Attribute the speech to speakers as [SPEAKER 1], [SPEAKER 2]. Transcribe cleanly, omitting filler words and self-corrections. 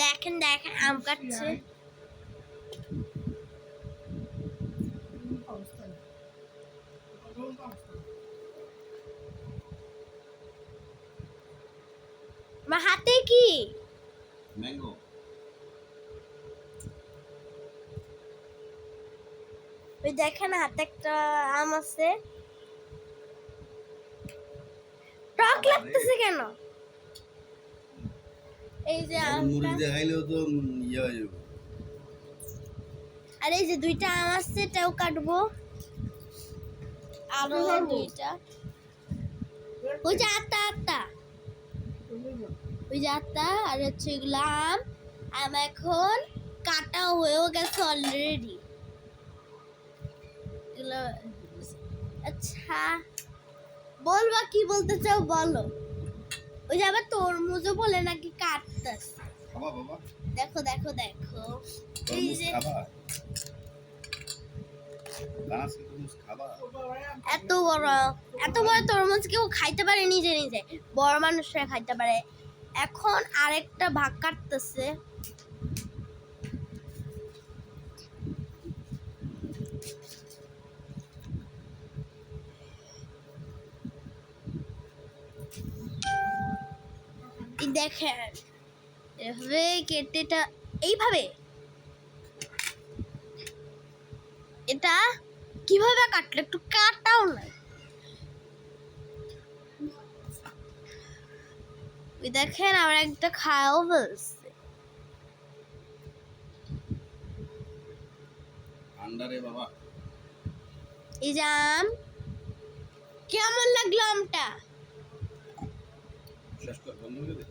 [SPEAKER 1] দেখেন দেখেন আম কাটছে। আমার হাতে কি
[SPEAKER 2] ম্যাঙ্গো?
[SPEAKER 1] ওই দেখেন হাতে একটা আম আছে। টক লাগতেছে কেন? এই যে আমটা,
[SPEAKER 2] মরিচ দিয়ে খাইলেও তো ইয়ে হয়ে যাবে।
[SPEAKER 1] আর এই যে দুইটা আম আছে, এটাও কাটবো। আরো দুইটা, ওই যে আটটা ওই যে আটটা, আর হচ্ছে এগুলো আম। আম এখন কাটা হয়েও গেছে অলরেডি। এগুলো আচ্ছা, বলবা কি বলতে চাও বলো। ওই যে আবার তরমুজও বলে নাকি কাটতেছে।
[SPEAKER 2] খাবা বাবা?
[SPEAKER 1] দেখো দেখো দেখো, এই
[SPEAKER 2] তরমুজ
[SPEAKER 1] যে
[SPEAKER 2] খাবা? গাছে তরমুজ খাবা?
[SPEAKER 1] এত বড় তরমুজ কেউ খাইতে পারে নিজে নিজে, বড় মানুষরা খাইতে পারে। এখন আরেকটা ভাগ কাটতেছে। এই দেখেন এভাবে কেটেটা, এইভাবে এটা কিভাবে কাটলো একটু কাটাও না। ওই দেখেন আমার একটা খাওয়াও ফেলছে।
[SPEAKER 2] আন্ডারে বাবা।
[SPEAKER 1] এই যে আম, কেমন লাগলো আমটা?
[SPEAKER 2] শেষ কর, বন্ধ করে দে।